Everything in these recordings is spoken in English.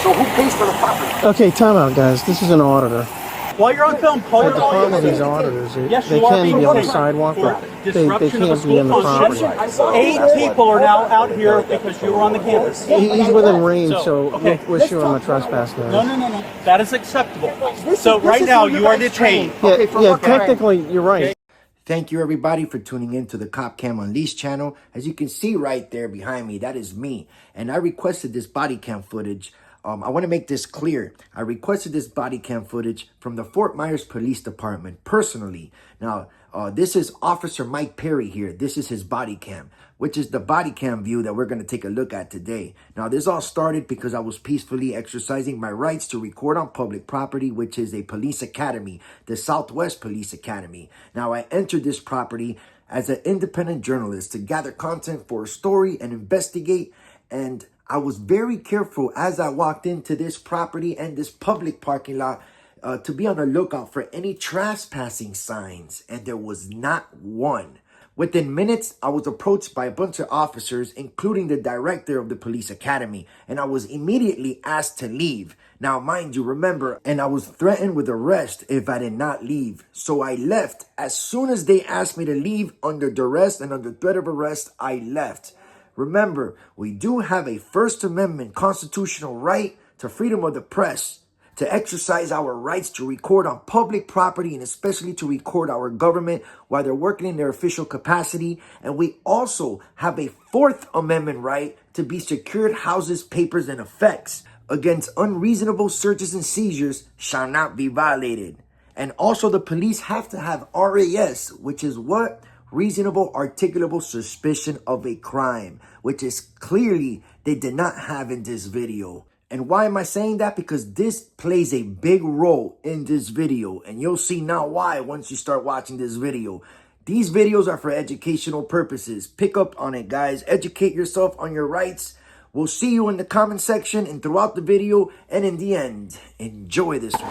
So who pays for the property? Okay, time out, guys. This is an auditor. While you're on film, call The problem with these auditors, Yes, they you are can being be on the paid sidewalk, for but they disruption of a can't be school in the function. property. 8 people are now out here because you were on the campus. He's within range, so okay. we'll issue him a trespass notice. No. That is acceptable. So right now, you are detained. Yeah, technically, you're right. Thank you, everybody, for tuning in to the Cop Cam Unleashed channel. As you can see right there behind me, that is me. And I requested this body cam footage. I want to make this clear. I requested this body cam footage from the Fort Myers Police Department personally. Now, this is Officer Mike Perry here. This is his body cam, which is the body cam view that we're going to take a look at today. Now, this all started because I was peacefully exercising my rights to record on public property, which is a police academy, the Southwest Police Academy. Now, I entered this property as an independent journalist to gather content for a story and investigate, and I was very careful as I walked into this property and this public parking lot to be on the lookout for any trespassing signs, and there was not one. Within minutes, I was approached by a bunch of officers, including the director of the police academy, and I was immediately asked to leave. Now, mind you, remember, and I was threatened with arrest if I did not leave. So I left. As soon as they asked me to leave under duress and under threat of arrest, I left. Remember, we do have a First Amendment constitutional right to freedom of the press, to exercise our rights to record on public property, and especially to record our government while they're working in their official capacity. And we also have a Fourth Amendment right to be secured houses, papers, and effects against unreasonable searches and seizures shall not be violated. And also the police have to have RAS, which is what? Reasonable articulable suspicion of a crime, which is clearly they did not have in this video. And why am I saying that? Because this plays a big role in this video, and you'll see now why once you start watching this video. These videos are for educational purposes. Pick up on it, guys. Educate yourself on your rights. We'll see you in the comment section and throughout the video, and in the end, enjoy this one.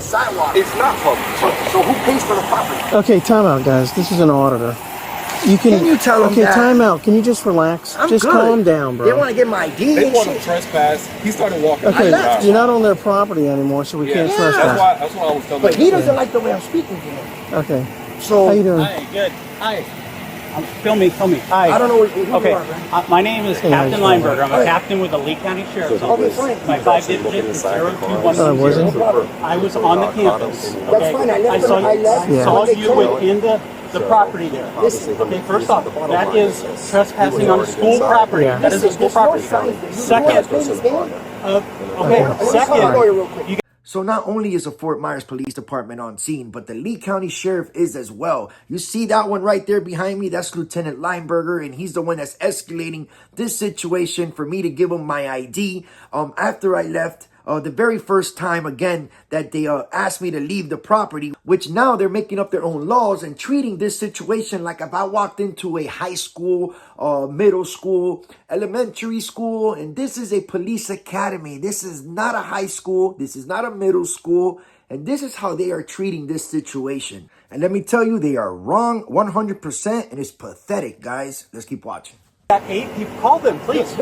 Sidewalk. It's not public. So who pays for the property? Okay, time out, guys. This is an auditor. Can you tell them that? Time out. Can you just relax? I'm just good. Calm down, bro. They want to get my ID. They want to trespass. He started walking. Okay, you're not on their property anymore, so we can't trespass. That's why I was telling But he doesn't like the way I'm speaking to him. Okay. So how you doing? Hi, good. Hi. Film me. Hi. I don't know who Okay. you are, man. My name is Captain Lineberger. I'm a captain with the Lee County Sheriff's Office. My 5-digit is 0210. Was it? I was on the campus. Okay. That's fine. I saw you within the property there. Okay, first off, that is trespassing on school property. Yeah. That is a school property. Second, you So not only is the Fort Myers Police Department on scene, but the Lee County Sheriff is as well. You see that one right there behind me? That's Lieutenant Lineberger, and he's the one that's escalating this situation for me to give him my ID. After I left, the very first time, again, that they asked me to leave the property, which now they're making up their own laws and treating this situation like if I walked into a high school, middle school, elementary school, and this is a police academy. This is not a high school. This is not a middle school. And this is how they are treating this situation. And let me tell you, they are wrong 100%, and it's pathetic, guys. Let's keep watching. got 8 people. Call them, please.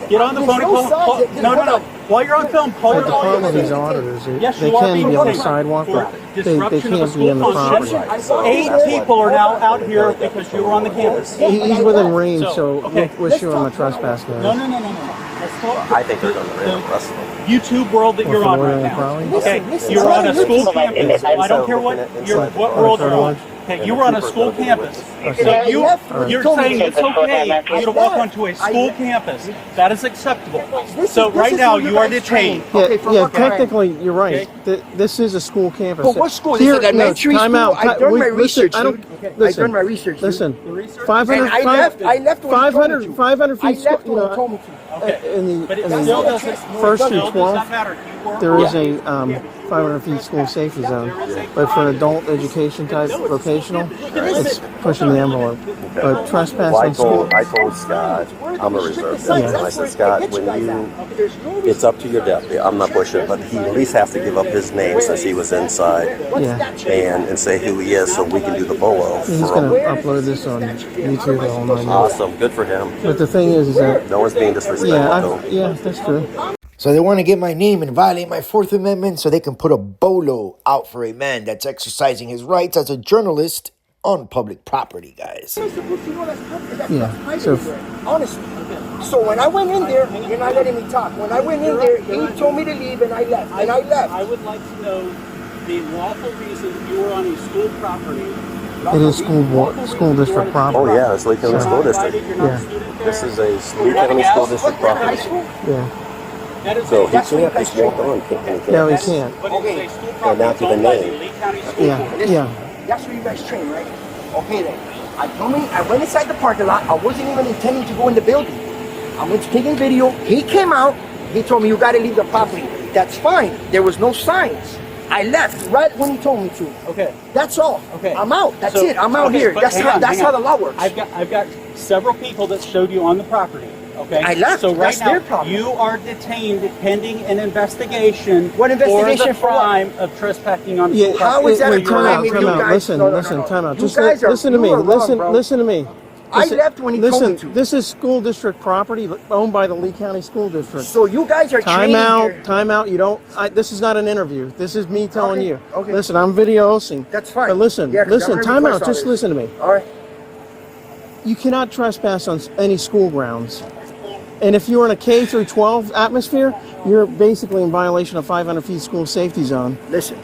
Get on the phone and call. No. While you're on film, call the problem with these auditors, they can be on the sidewalk, but they can't be in the property. 8 people are now out here because you were on the campus. He's within range, so we'll issue him a trespass notice. No. I think they're going to arrest them. YouTube world that you're on right now. Okay, you're on a school campus. I don't care what world you're on. Okay, you were on a school campus. So you're saying it's okay for you to walk onto a school campus. That is acceptable. So right now you are detained. Yeah, technically you're right. This is a school campus. But what school? Is it elementary school? I've done my research. I've done my research. Listen, 500 I left 500 feet. I left when you told me to. In the first through 12th, there is a 500 feet school safety zone. But for adult education type vocational, it's pushing the envelope. But trespass on school. I told Scott I'm a reserve deputy. And I said, Scott, it's up to your deputy. I'm not pushing it, but he at least has to give up his name since he was inside and say who he is so we can do the bolo. He's going to upload this on YouTube all night. Awesome. Good for him. But the thing is that... No one's being disrespectful. Yeah, that's true. So they want to get my name and violate my Fourth Amendment so they can put a bolo out for a man that's exercising his rights as a journalist on public property, guys. Yeah, so... Honestly. So when I went in there, you're not letting me talk. When I went in there, he told me to leave and I left. I would like to know the lawful reason you were on a school property. It is school district property. Oh, yeah, it's Lee County School District. Yeah. This is a Lee County School District property. Yeah. So he can't just walk on. No, he can't. And now to the name. Yeah. That's where you guys train, right? Okay then. I went inside the parking lot. I wasn't even intending to go in the building. I went to take a video. He came out. He told me, you got to leave the property. That's fine. There was no signs. I left right when he told me to. Okay. That's all. Okay. I'm out. That's it. I'm out here. That's how the law works. I've got several people that showed you on the property. Okay. I left. So right That's now their problem. you are detained pending an investigation. What investigation for the crime of trespassing on Yeah, How is that a crime if time you out. guys... Listen, time out. You Just guys are- listen to me. you are wrong, bro. Listen to me. I left when he told me to. This is school district property owned by the Lee County School District. So you guys are Time trained out. here. Time out. You don't. This is not an interview. This is me telling Okay, you. okay. Listen, I'm videoing. That's fine. But listen, Yeah, 'cause I've listen. heard Time out. requests on Just this. listen to me. All right. You cannot trespass on any school grounds. And if you're in a K through 12 atmosphere, you're basically in violation of 500 feet school safety zone. Listen,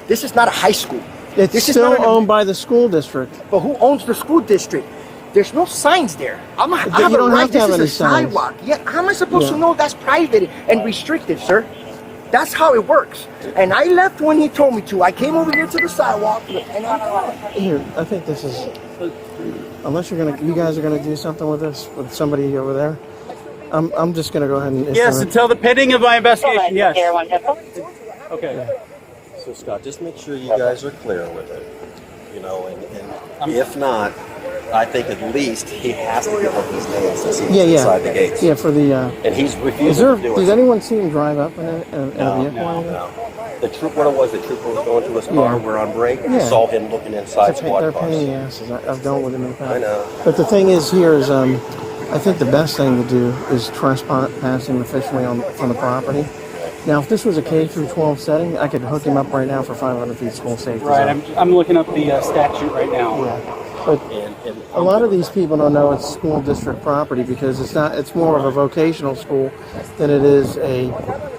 this is not a high school. It's This is still not an- owned by the school district. But who owns the school district? There's no signs there. I you have a don't right. have to This have is any a signs. sidewalk. Yeah, how am I supposed to Yeah. know that's private and restricted, sir? That's how it works. And I left when he told me to. I came over here to the sidewalk and I'm gone. Here, I think this is. Unless you guys are gonna do something with this with somebody over there. I'm just gonna go ahead and. Yes, until the pending of my investigation. Yes. Okay. So Scott, just make sure you guys are clear with it. You know, and if not, I think at least he has to give up his name since he's inside the gates. Yeah, for the. And he's refusing Is there? to do Did it. anyone see him drive up in a vehicle? No. The trooper was going to his car. Yeah. We're on break. We Yeah. saw him looking inside They're squad pain in the cars. asses. I've dealt with them in the past. I know. But the thing is, here is, I think the best thing to do is trespassing officially on the property. Now, if this was a K through 12 setting, I could hook him up right now for 500 feet school safety. Right. zone. I'm looking up the statute right now. Yeah. But And a lot of these people don't know it's school district property because it's not. It's more of a vocational school than it is a,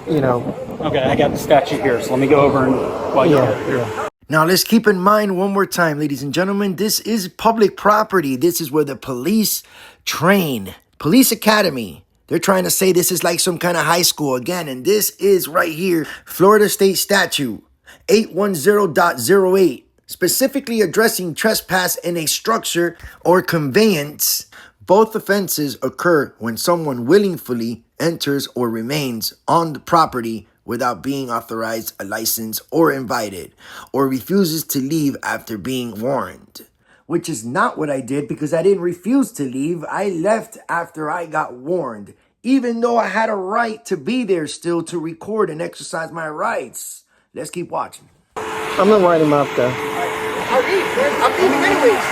Okay, I got the statute here, so let me go over and while you're here. yeah. Now, let's keep in mind one more time, ladies and gentlemen, this is public property. This is where the police train. Police Academy. They're trying to say this is like some kind of high school again, and this is right here, Florida State Statute 810.08, specifically addressing trespass in a structure or conveyance. Both offenses occur when someone willingly enters or remains on the property without being authorized, a license, or invited, or refuses to leave after being warned. Which is not what I did because I didn't refuse to leave. I left after I got warned, even though I had a right to be there still to record and exercise my rights. Let's keep watching. I'm gonna write him up though. I'll leave, man. I'm leaving anyways.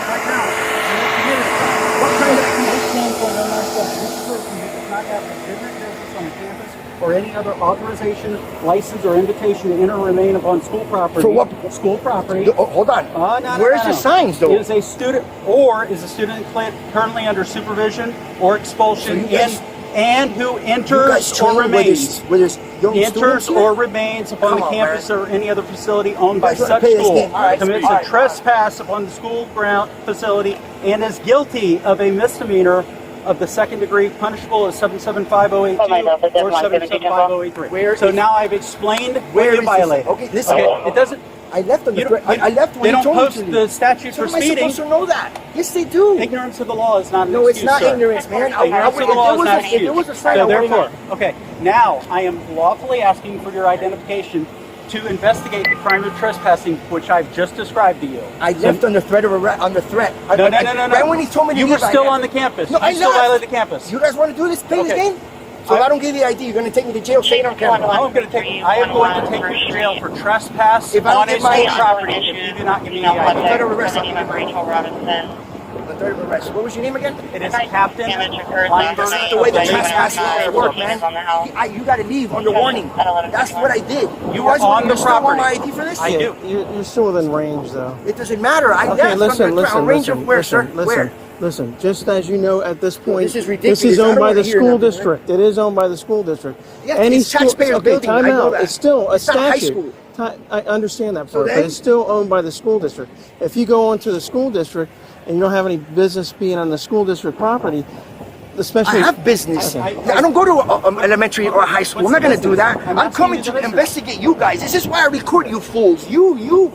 Right now. What kind of or any other authorization, license, or invitation to enter or remain upon school property. For what? School property. Oh, hold on. No, Where's the signs, though? Is a student currently under supervision or expulsion So you guys- and who You guys enters train or remains. with this young Enters students here? or remains upon Come the on, campus man. or any other facility owned by guys wanna such play this school, game. All right, commits all a right. trespass upon the school ground facility, and is guilty of a misdemeanor of the second degree, punishable as 775-082 or 775-083. Where So is- now I've explained Where where is you this? violated. Okay, listen. Okay, it doesn't. I left on the You threat. don't- I left when they he don't told me post to leave. the statutes So for am I speeding. supposed to know that? Yes, they do. Ignorance of the law is not an No, it's excuse, not sir. ignorance, man. Ignorance of the law is not If there was a sign, so I wouldn't therefore, have. okay, now I am lawfully asking for your identification to investigate the crime of trespassing, which I've just described to you. I left under threat of arrest. Under threat. No. Right when he told me to You leave, were still on the campus. No, You I still left. violated the campus. You guys want to do this? Play this Okay. game? So if I don't give you the ID, you're going to take me to jail. Say it on camera. I am going to take you to jail for trespass If I don't on a get my school property if you do not give me the ID. Threat of arrest. Rachel Robinson. The threat of arrest. What was your name again? It is Captain That's not the way the trespass laws work, man. You got to leave under warning. That's what I did. You were guys on the still want property. my ID for this? I do. You're still within range, though. It doesn't matter. I Okay, left under threat. Range of where, sir? Where? Listen. Just as you know, at this point, This is ridiculous. This is I owned don't by wanna the hear school nothing, right? district. It is owned by the school district. Yeah, it's taxpayer okay, building. time I know out. that. It's still a It's not high statute. school. I understand that So part, but then- it's still owned by the school district. If you go onto the school district and you don't have any business being on the school district property, especially I have business. Okay. I don't go to elementary or high school. I'm not going to do that. I'm asking coming you to to listen. investigate you guys. This is why I record you fools. You.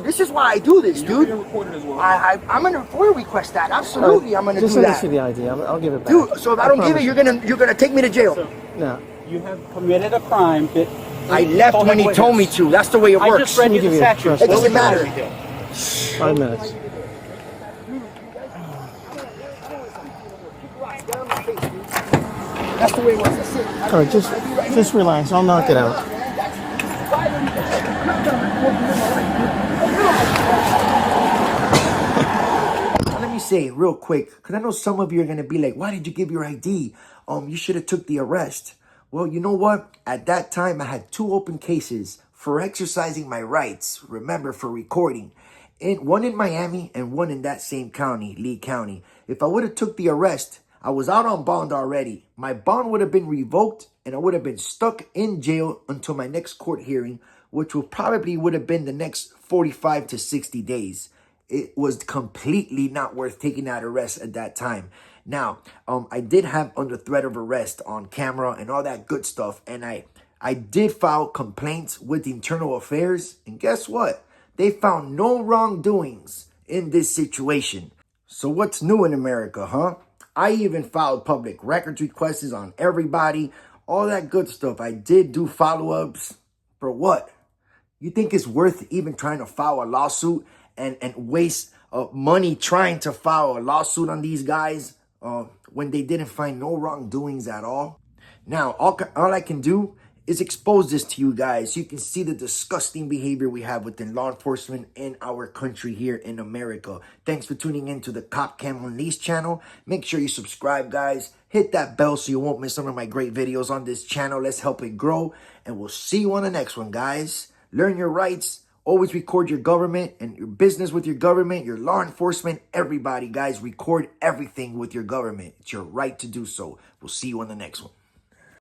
This is why I do this, dude. I'm going to FOIA request that. Absolutely, I'm going to just do let me see that. the ID. I'll give it back. Dude, so if I don't give it, you're gonna take me to jail. No. You have committed a crime that I left when he told me to. That's the way it I works. just read you Let me the give you a statute. trust It doesn't What matter. would you do? 5 minutes. That's the way it works. That's it. All right, just relax. I'll knock it out. Now, let me say real quick, because I know some of you are going to be like, why did you give your ID? You should have took the arrest. Well, you know what? At that time, I had 2 open cases for exercising my rights. Remember, for recording. One in Miami and one in that same county, Lee County. If I would have took the arrest, I was out on bond already. My bond would have been revoked and I would have been stuck in jail until my next court hearing, which would have been the next 45 to 60 days. It was completely not worth taking that arrest at that time. Now, I did have under threat of arrest on camera and all that good stuff. And I did file complaints with Internal Affairs. And guess what? They found no wrongdoings in this situation. So what's new in America, huh? I even filed public records requests on everybody. All that good stuff. I did do follow-ups. For what? You think it's worth even trying to file a lawsuit and waste money trying to file a lawsuit on these guys when they didn't find no wrongdoings at all? Now, all I can do is expose this to you guys so you can see the disgusting behavior we have within law enforcement in our country here in America. Thanks for tuning in to the Cop Cam Unleashed channel. Make sure you subscribe, guys. Hit that bell so you won't miss some of my great videos on this channel. Let's help it grow. And we'll see you on the next one, guys. Learn your rights. Always record your government and your business with your government, your law enforcement, everybody, guys. Record everything with your government. It's your right to do so. We'll see you on the next one.